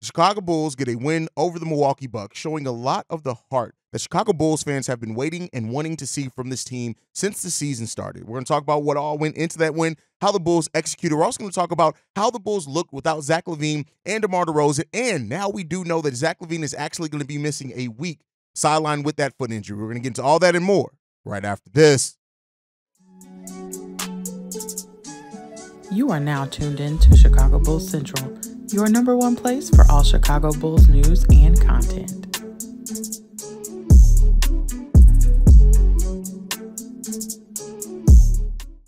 The Chicago Bulls get a win over the Milwaukee Bucks, showing a lot of the heart that Chicago Bulls fans have been waiting and wanting to see from this team since the season started. We're going to talk about what all went into that win, how the Bulls executed. We're also going to talk about how the Bulls looked without Zach LaVine and DeMar DeRozan. And now we do know that Zach LaVine is actually going to be missing a week sidelined with that foot injury. We're going to get into all that and more right after this. You are now tuned in to Chicago Bulls Central, your number one place for all Chicago Bulls news and content.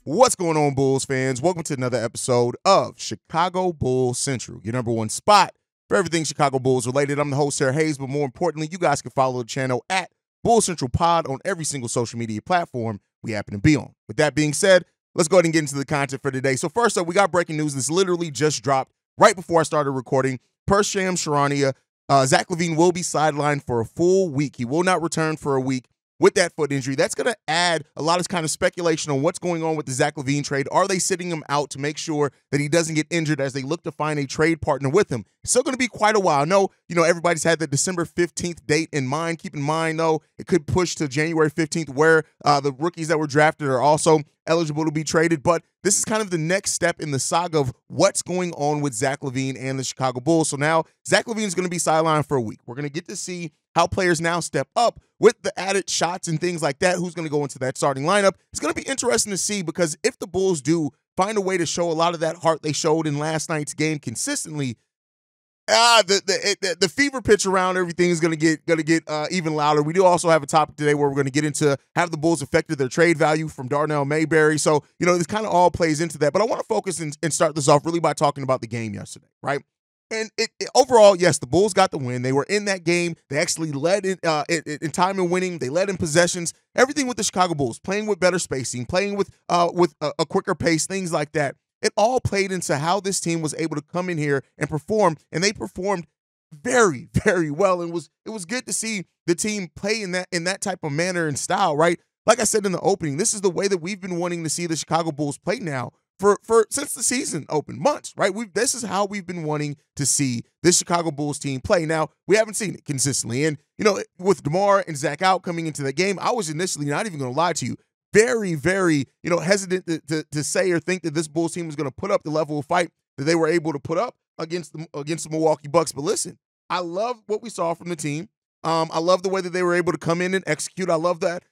What's going on, Bulls fans? Welcome to another episode of Chicago Bulls Central, your number one spot for everything Chicago Bulls related. I'm the host, Zach Haize, but more importantly, you guys can follow the channel at Bulls Central Pod on every single social media platform we happen to be on. With that being said, let's go ahead and get into the content for today. So first up, we got breaking news. This literally just dropped right before I started recording. Per Shams Charania, Zach LaVine will be sidelined for a full week. He will not return for a week with that foot injury. That's going to add a lot of kind of speculation on what's going on with the Zach LaVine trade. Are they sitting him out to make sure that he doesn't get injured as they look to find a trade partner with him? It's still going to be quite a while. I know, everybody's had the December 15th date in mind. Keep in mind, though, it could push to January 15th where the rookies that were drafted are also eligible to be traded. But this is kind of the next step in the saga of what's going on with Zach LaVine and the Chicago Bulls. So now Zach LaVine is going to be sidelined for a week. We're going to get to see how players now step up with the added shots and things like that. Who's going to go into that starting lineup? It's going to be interesting to see, because if the Bulls do find a way to show a lot of that heart they showed in last night's game consistently, the fever pitch around everything is going to get even louder. We do also have a topic today where we're going to get into how the Bulls affected their trade value from Darnell Mayberry. So, this kind of all plays into that. But I want to focus and start this off really by talking about the game yesterday, right? And overall, yes, the Bulls got the win. They were in that game. They actually led in time and winning. They led in possessions. Everything with the Chicago Bulls, playing with better spacing, playing with a quicker pace, things like that. It all played into how this team was able to come in here and perform, and they performed very, very well. And it was good to see the team play in that type of manner and style, right? Like I said in the opening, this is the way that we've been wanting to see the Chicago Bulls play now for since the season opened, months, right? This is how we've been wanting to see this Chicago Bulls team play. Now, we haven't seen it consistently. And, with DeMar and Zach out coming into the game, I was initially, not even going to lie to you, very, very, hesitant to say or think that this Bulls team was going to put up the level of fight that they were able to put up against the Milwaukee Bucks. But listen, I love what we saw from the team. I love the way that they were able to come in and execute. I love that,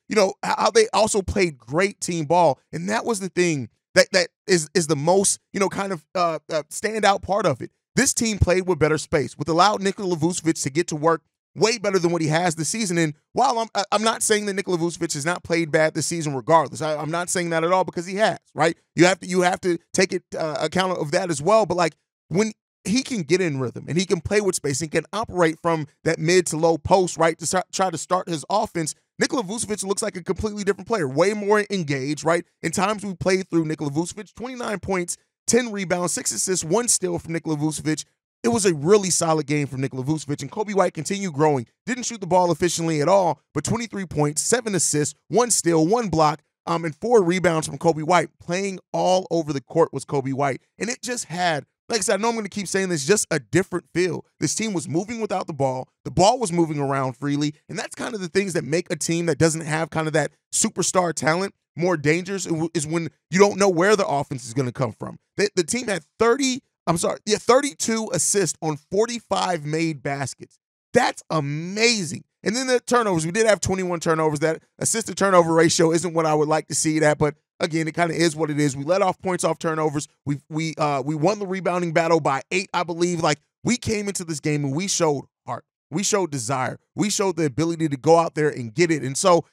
how they also played great team ball. And that was the thing that is the most, standout part of it. This team played with better space, which allowed Nikola Vucevic to get to work way better than what he has this season. And while I'm not saying that Nikola Vucevic has not played bad this season regardless, I'm not saying that at all, because he has, right? You have to take account of that as well. But when he can get in rhythm and he can play with space and can operate from that mid to low post, right, to try to start his offense, Nikola Vucevic looks like a completely different player, way more engaged, right? In times we played through Nikola Vucevic, 29 points, 10 rebounds, 6 assists, 1 steal from Nikola Vucevic. It was a really solid game from Nikola Vucevic, and Coby White continued growing. Didn't shoot the ball efficiently at all, but 23 points, 7 assists, 1 steal, 1 block, and 4 rebounds from Coby White. Playing all over the court was Coby White, and it just had, like I said, I know I'm going to keep saying this, just a different feel. This team was moving without the ball. The ball was moving around freely, and that's kind of the things that make a team that doesn't have kind of that superstar talent more dangerous, is when you don't know where the offense is going to come from. The team had 32 assists on 45 made baskets. That's amazing. And then the turnovers, we did have 21 turnovers. That assist-to-turnover ratio isn't what I would like to see that, but again, it kind of is what it is. We let off points off turnovers. We won the rebounding battle by 8, I believe. We came into this game and we showed heart. We showed desire. We showed the ability to go out there and get it. And so,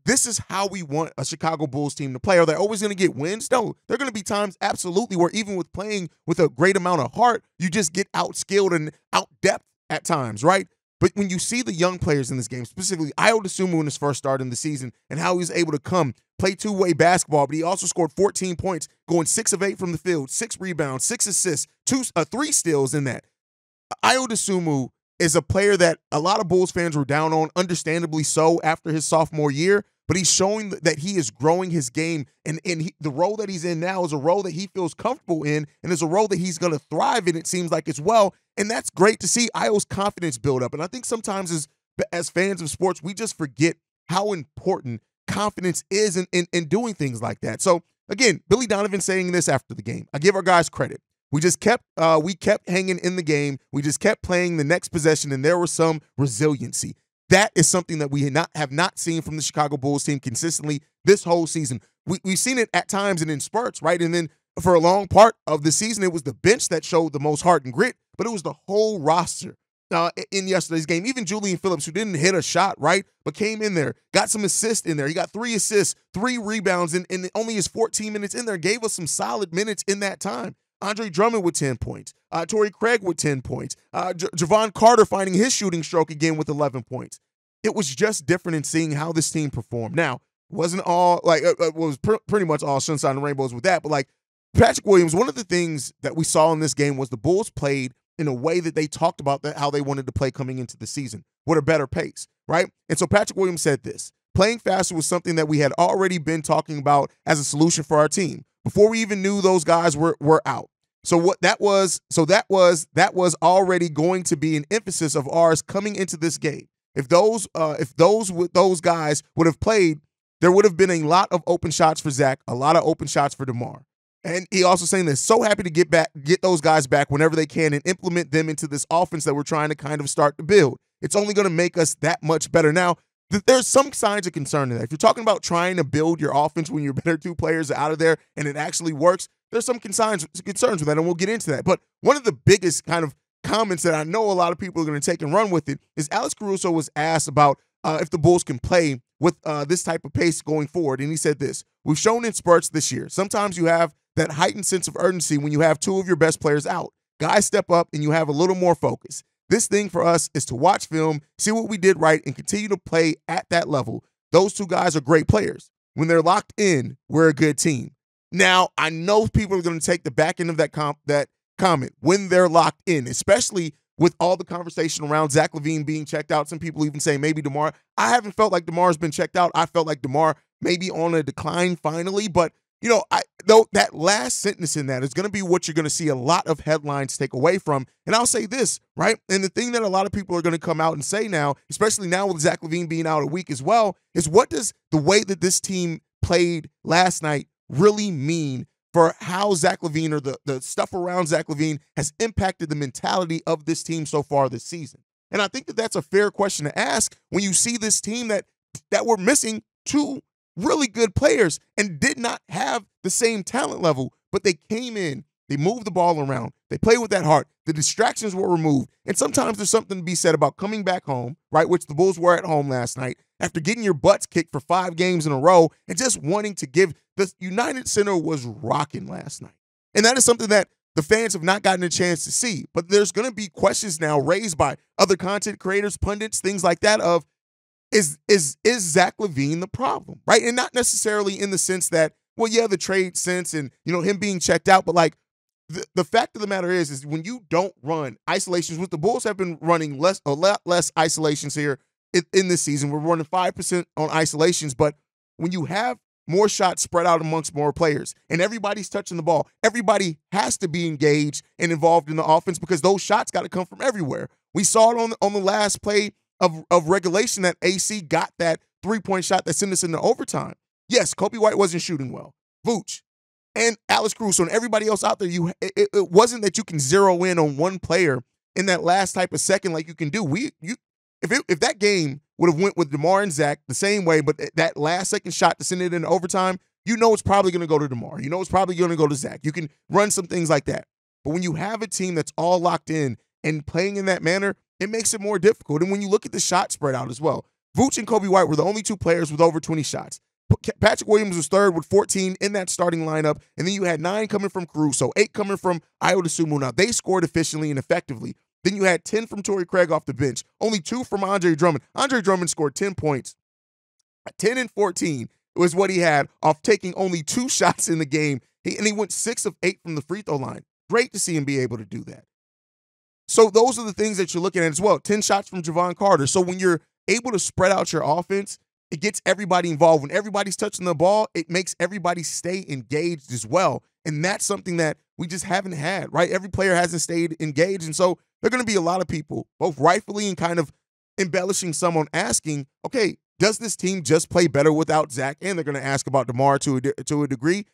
this is how we want a Chicago Bulls team to play. Are they always going to get wins? No. There are going to be times, absolutely, where even with playing with a great amount of heart, you just get outskilled and out-depth at times, right? But when you see the young players in this game, specifically Ayo Dosunmu in his first start in the season, and how he was able to play two-way basketball, but he also scored 14 points, going 6 of 8 from the field, 6 rebounds, 6 assists, 3 steals in that. Ayo Dosunmu is a player that a lot of Bulls fans were down on, understandably so, after his sophomore year. But he's showing that he is growing his game, and the role that he's in now is a role that he feels comfortable in, and is a role that he's going to thrive in, it seems like, as well. And that's great to see Io's confidence build up. And I think sometimes as fans of sports, we just forget how important confidence is in doing things like that. So again, Billy Donovan saying this after the game. I give our guys credit. We kept hanging in the game. We just kept playing the next possession, and there was some resiliency. That is something that we have not seen from the Chicago Bulls team consistently this whole season. We've seen it at times and in spurts, right? And then for a long part of the season, it was the bench that showed the most heart and grit, but it was the whole roster in yesterday's game. Even Julian Phillips, who didn't hit a shot, right, but came in there, got some assists in there. He got 3 assists, 3 rebounds, and only his 14 minutes in there gave us some solid minutes in that time. Andre Drummond with 10 points. Torrey Craig with 10 points. Javon Carter finding his shooting stroke again with 11 points. It was just different in seeing how this team performed. Now, it wasn't all, it was pretty much all sunshine and rainbows with that, but Patrick Williams, one of the things that we saw in this game was the Bulls played in a way that they talked about how they wanted to play coming into the season, with a better pace, right? And so Patrick Williams said this: playing faster was something that we had already been talking about as a solution for our team before we even knew those guys were out. So that was already going to be an emphasis of ours coming into this game. If those guys would have played, there would have been a lot of open shots for Zach, a lot of open shots for DeMar. And he also saying this, so happy to get those guys back whenever they can and implement them into this offense that we're trying to kind of start to build. It's only going to make us that much better. Now, there's some signs of concern in that. If you're talking about trying to build your offense when your better 2 players are out of there and it actually works, there's some concerns with that, and we'll get into that. But one of the biggest kind of comments that I know a lot of people are going to take and run with it is Alex Caruso was asked about if the Bulls can play with this type of pace going forward. And he said this: we've shown in spurts this year. Sometimes you have that heightened sense of urgency when you have 2 of your best players out. Guys step up and you have a little more focus. This thing for us is to watch film, see what we did right, and continue to play at that level. Those 2 guys are great players. When they're locked in, we're a good team. Now, I know people are going to take the back end of that comment, when they're locked in, especially with all the conversation around Zach LaVine being checked out. Some people even say maybe DeMar. I haven't felt like DeMar's been checked out. I felt like DeMar may be on a decline finally, but that last sentence in that is going to be what you're going to see a lot of headlines take away from. And I'll say this, right? And the thing that a lot of people are going to come out and say now, especially now with Zach LaVine being out a week as well, is what does the way that this team played last night really mean for how Zach LaVine, or the stuff around Zach LaVine, has impacted the mentality of this team so far this season? And I think that that's a fair question to ask when you see this team that were missing 2 really good players and did not have the same talent level, but they came in, they moved the ball around, they played with that heart, the distractions were removed. And sometimes there's something to be said about coming back home, right, which the Bulls were at home last night, after getting your butts kicked for 5 games in a row and just wanting to give. The United Center was rocking last night. And that is something that the fans have not gotten a chance to see. But there's going to be questions now raised by other content creators, pundits, things like that of, is Zach LaVine the problem, right? And not necessarily in the sense that, well, yeah, the trade sense and, him being checked out, but the fact of the matter is when you don't run isolations, which the Bulls have been running a lot less isolations here in this season. We're running 5% on isolations, but when you have more shots spread out amongst more players and everybody's touching the ball, everybody has to be engaged and involved in the offense because those shots got to come from everywhere. We saw it on the last play of regulation that AC got that 3-point shot that sent us into overtime. Yes, Kobe White wasn't shooting well. Vooch and Alex Caruso and everybody else out there, it wasn't that you can zero in on one player in that last type of second like you can do. If that game would have went with DeMar and Zach the same way, but that last second shot to send it into overtime, it's probably going to go to DeMar. It's probably going to go to Zach. You can run some things like that. But when you have a team that's all locked in and playing in that manner, it makes it more difficult. And when you look at the shot spread out as well, Vooch and Kobe White were the only 2 players with over 20 shots. Patrick Williams was 3rd with 14 in that starting lineup, and then you had 9 coming from Caruso, 8 coming from Ayo Dosunmu. Now, they scored efficiently and effectively. Then you had 10 from Torrey Craig off the bench, only 2 from Andre Drummond. Andre Drummond scored 10 points. 10 and 14 was what he had off taking only 2 shots in the game, and he went 6 of 8 from the free throw line. Great to see him be able to do that. So those are the things that you're looking at as well. 10 shots from Javon Carter. So when you're able to spread out your offense, it gets everybody involved. When everybody's touching the ball, it makes everybody stay engaged as well. And that's something that we just haven't had, right? Every player hasn't stayed engaged. And so there are going to be a lot of people, both rightfully and kind of embellishing someone asking, okay, does this team just play better without Zach? And they're going to ask about DeMar to a degree.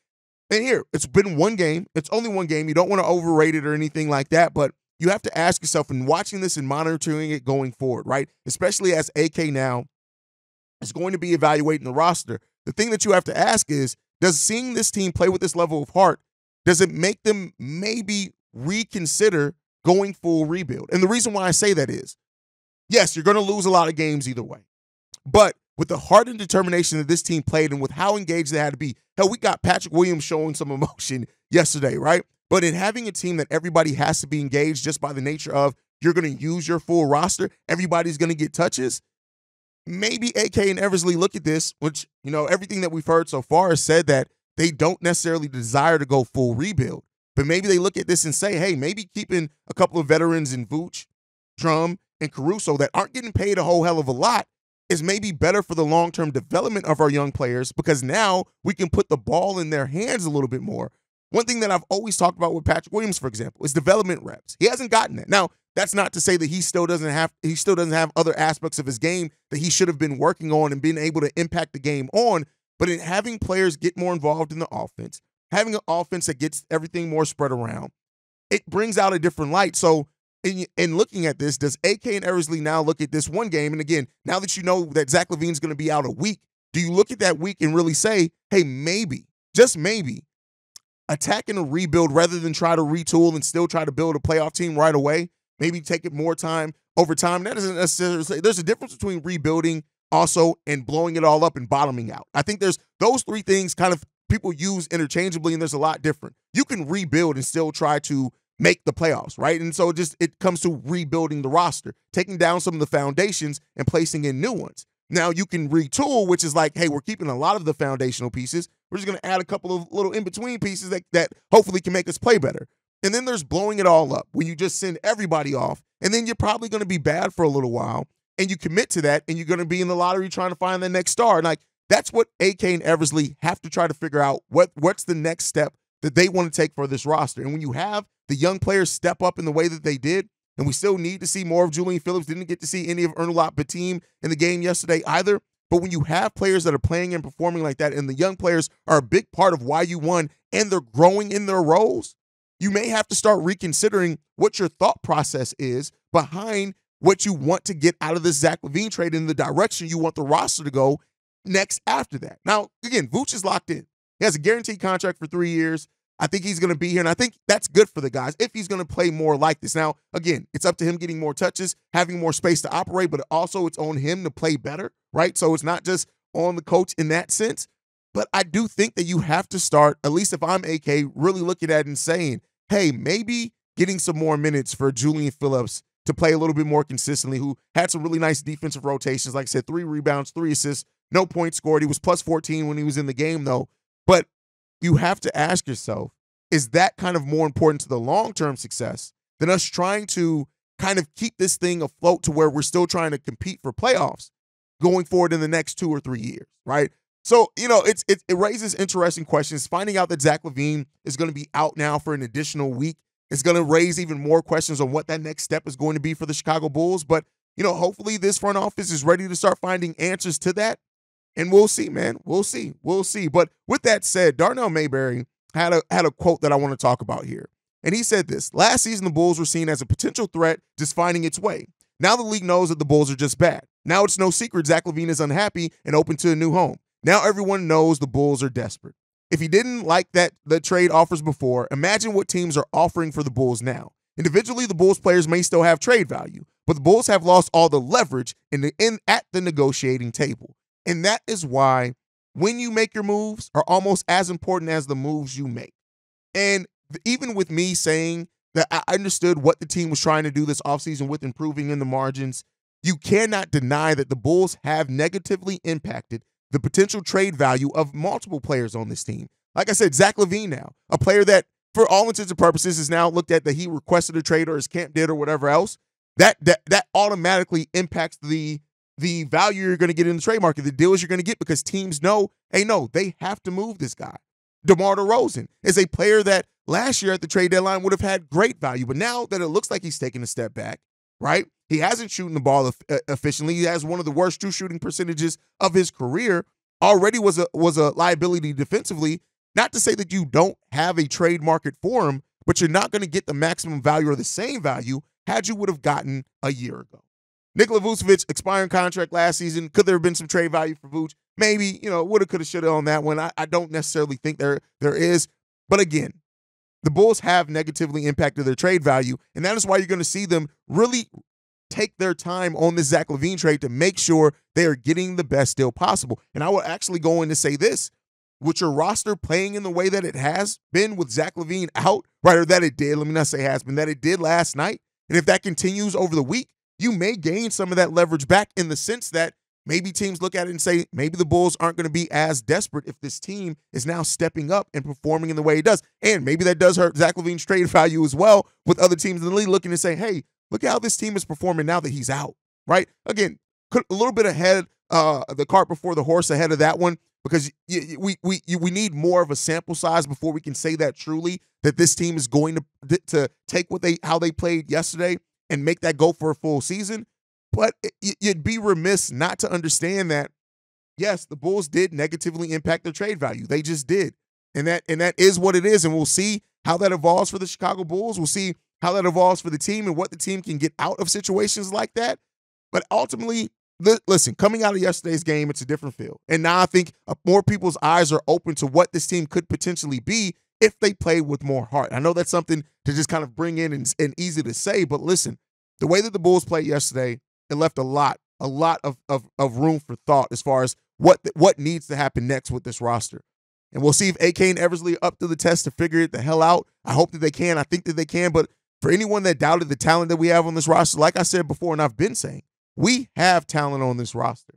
And here, it's been one game. It's only one game. You don't want to overrate it or anything like that, but you have to ask yourself, and watching this and monitoring it going forward, right? Especially as AK now is going to be evaluating the roster. The thing that you have to ask is, does seeing this team play with this level of heart, does it make them maybe reconsider going full rebuild? And the reason why I say that is, yes, you're going to lose a lot of games either way. But with the heart and determination that this team played and with how engaged they had to be, hell, we got Patrick Williams showing some emotion yesterday, right? But in having a team that everybody has to be engaged just by the nature of you're going to use your full roster, everybody's going to get touches, maybe AK and Eversley look at this, which, you know, everything that we've heard so far has said that they don't necessarily desire to go full rebuild. But maybe they look at this and say, hey, maybe keeping a couple of veterans in Vooch, Drum, and Caruso that aren't getting paid a whole hell of a lot is maybe better for the long-term development of our young players, because now we can put the ball in their hands a little bit more. One thing that I've always talked about with Patrick Williams, for example, is development reps. He hasn't gotten that. Now, that's not to say that he still doesn't have other aspects of his game that he should have been working on and been able to impact the game on, but in having players get more involved in the offense, having an offense that gets everything more spread around, it brings out a different light. So in looking at this, does AK and Eversley now look at this one game? And again, now that you know that Zach LaVine's going to be out a week, do you look at that week and really say, hey, maybe, just maybe, attacking a rebuild rather than try to retool and still try to build a playoff team right away? Maybe take it more time over time. That doesn't necessarily say there's a difference between rebuilding also and blowing it all up and bottoming out. I think there's those three things kind of people use interchangeably, and there's a lot different. You can rebuild and still try to make the playoffs, right? And so it comes to rebuilding the roster, taking down some of the foundations and placing in new ones. Now you can retool, which is like, hey, we're keeping a lot of the foundational pieces. We're just going to add a couple of little in-between pieces that hopefully can make us play better. And then there's blowing it all up when you just send everybody off, and then you're probably going to be bad for a little while, and you commit to that, and you're going to be in the lottery trying to find the next star. And like, that's what AK and Eversley have to try to figure out, what's the next step that they want to take for this roster. And when you have the young players step up in the way that they did, and we still need to see more of Julian Phillips, didn't get to see any of Ernulot Batim in the game yesterday either. But when you have players that are playing and performing like that, and the young players are a big part of why you won, and they're growing in their roles, you may have to start reconsidering what your thought process is behind what you want to get out of this Zach LaVine trade and the direction you want the roster to go next after that. Now, again, Vooch is locked in. He has a guaranteed contract for 3 years. I think he's going to be here, and I think that's good for the guys if he's going to play more like this. Now, again, it's up to him getting more touches, having more space to operate, but also it's on him to play better, right? So it's not just on the coach in that sense. But I do think that you have to start, at least if I'm AK, really looking at it and saying, hey, maybe getting some more minutes for Julian Phillips to play a little bit more consistently, who had some really nice defensive rotations. Like I said, 3 rebounds, 3 assists, no points scored. He was plus 14 when he was in the game, though. But you have to ask yourself, is that kind of more important to the long-term success than us trying to kind of keep this thing afloat to where we're still trying to compete for playoffs going forward in the next 2 or 3 years, right? So, you know, it raises interesting questions. Finding out that Zach LaVine is going to be out now for an additional week is going to raise even more questions on what that next step is going to be for the Chicago Bulls. But, you know, hopefully this front office is ready to start finding answers to that. And we'll see, man. We'll see. We'll see. But with that said, Darnell Mayberry had a quote that I want to talk about here. And he said this: last season, the Bulls were seen as a potential threat just finding its way. Now the league knows that the Bulls are just bad. Now it's no secret Zach LaVine is unhappy and open to a new home. Now everyone knows the Bulls are desperate. If he didn't like the trade offers before, imagine what teams are offering for the Bulls now. Individually, the Bulls players may still have trade value, but the Bulls have lost all the leverage at the negotiating table. And that is why when you make your moves are almost as important as the moves you make. And even with me saying that I understood what the team was trying to do this offseason with improving in the margins, you cannot deny that the Bulls have negatively impacted the potential trade value of multiple players on this team. Like I said, Zach LaVine now, a player that for all intents and purposes is now looked at that he requested a trade or his camp did or whatever else, that automatically impacts the value you're going to get in the trade market, the deals you're going to get, because teams know, hey, no, they have to move this guy. DeMar DeRozan is a player that last year at the trade deadline would have had great value, but now that it looks like he's taking a step back, right? He hasn't shooting the ball efficiently. He has one of the worst true shooting percentages of his career. Already was a liability defensively. Not to say that you don't have a trade market for him, but you're not going to get the maximum value or the same value had you would have gotten a year ago. Nikola Vucevic, expiring contract last season. Could there have been some trade value for Vuce? Maybe, woulda, coulda, shoulda on that one. I don't necessarily think there is. But again, the Bulls have negatively impacted their trade value, and that is why you're going to see them really take their time on this Zach LaVine trade to make sure they are getting the best deal possible. And I will actually go in to say this. With your roster playing in the way that it has been with Zach LaVine out, right, or that it did, let me not say has been, that it did last night, and if that continues over the week, you may gain some of that leverage back in the sense that maybe teams look at it and say, maybe the Bulls aren't going to be as desperate if this team is now stepping up and performing in the way it does. And maybe that does hurt Zach LaVine's trade value as well, with other teams in the league looking to say, hey, look at how this team is performing now that he's out, right? Again, a little bit ahead, the cart before the horse ahead of that one, because we need more of a sample size before we can say that truly, that this team is going to take how they played yesterday and make that go for a full season. But you'd be remiss not to understand that, yes, the Bulls did negatively impact their trade value. They just did. And that is what it is. And we'll see how that evolves for the Chicago Bulls. We'll see how that evolves for the team and what the team can get out of situations like that. But ultimately, listen, coming out of yesterday's game, it's a different feel. And now I think more people's eyes are open to what this team could potentially be if they play with more heart. I know that's something to just kind of bring in and easy to say, but listen, the way that the Bulls played yesterday, it left a lot of room for thought as far as what needs to happen next with this roster. And we'll see if AK and Eversley are up to the test to figure it the hell out. I hope that they can. I think that they can. But for anyone that doubted the talent that we have on this roster, like I said before, and I've been saying, we have talent on this roster.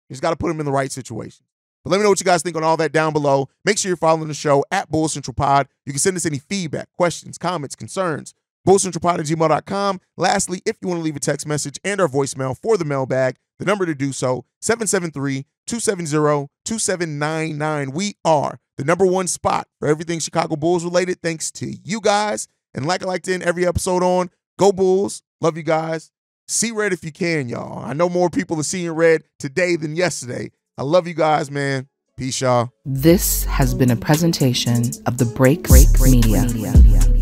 You just got to put them in the right situation. But let me know what you guys think on all that down below. Make sure you're following the show at Bulls Central Pod. You can send us any feedback, questions, comments, concerns. BullsCentralPod@gmail.com. Lastly, if you want to leave a text message and our voicemail for the mailbag, the number to do so, 773-270-2799. We are the #1 spot for everything Chicago Bulls related, thanks to you guys. And like I like to end every episode on, go Bulls. Love you guys. See red if you can, y'all. I know more people are seeing red today than yesterday. I love you guys, man. Peace, y'all. This has been a presentation of the Break Media.